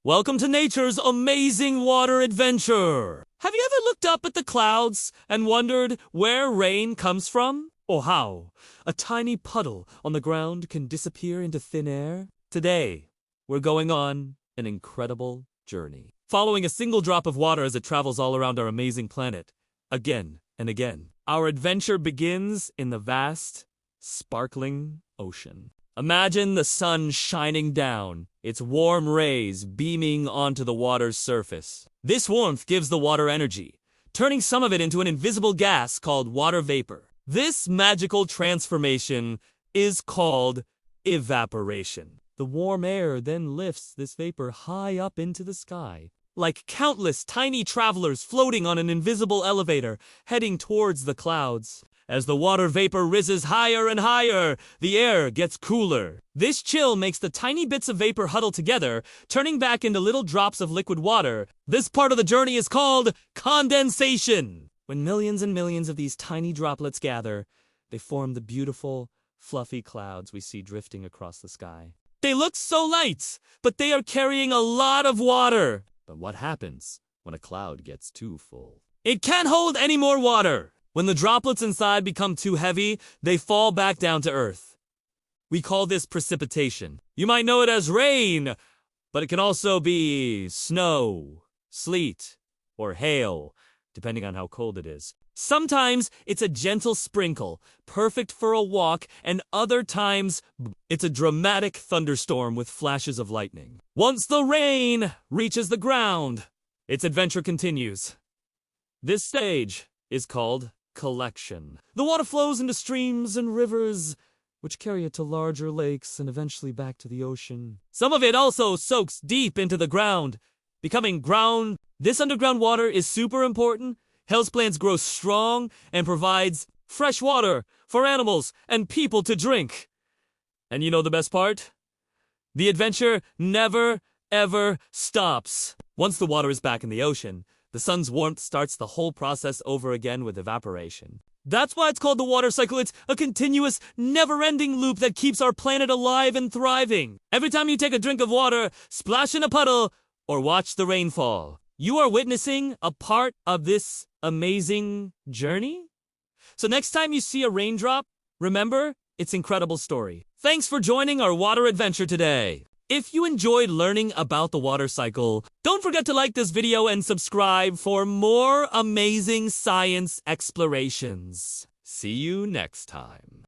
Welcome to nature's amazing water adventure. Have you ever looked up at the clouds and wondered where rain comes from? Or how a tiny puddle on the ground can disappear into thin air? Today, we're going on an incredible journey, following a single drop of water as it travels all around our amazing planet, again and again. Our adventure begins in the vast, sparkling ocean. Imagine the sun shining down, its warm rays beaming onto the water's surface. This warmth gives the water energy, turning some of it into an invisible gas called water vapor. This magical transformation is called evaporation. The warm air then lifts this vapor high up into the sky, like countless tiny travelers floating on an invisible elevator, heading towards the clouds. As the water vapor rises higher and higher, the air gets cooler. This chill makes the tiny bits of vapor huddle together, turning back into little drops of liquid water. This part of the journey is called condensation. When millions and millions of these tiny droplets gather, they form the beautiful, fluffy clouds we see drifting across the sky. They look so light, but they are carrying a lot of water. But what happens when a cloud gets too full? It can't hold any more water. When the droplets inside become too heavy, they fall back down to Earth. We call this precipitation. You might know it as rain, but it can also be snow, sleet, or hail, depending on how cold it is. Sometimes it's a gentle sprinkle, perfect for a walk, and other times it's a dramatic thunderstorm with flashes of lightning. Once the rain reaches the ground, its adventure continues. This stage is called collection. The water flows into streams and rivers, which carry it to larger lakes and eventually back to the ocean. Some of it also soaks deep into the ground, becoming ground. This underground water is super important. Helps plants grow strong and provides fresh water for animals and people to drink. And you know the best part? The adventure never, ever stops. Once the water is back in the ocean, the sun's warmth starts the whole process over again with evaporation. That's why it's called the water cycle. It's a continuous, never-ending loop that keeps our planet alive and thriving. Every time you take a drink of water, splash in a puddle, or watch the rainfall, you are witnessing a part of this amazing journey. So next time you see a raindrop, remember its incredible story. Thanks for joining our water adventure today. If you enjoyed learning about the water cycle, don't forget to like this video and subscribe for more amazing science explorations. See you next time.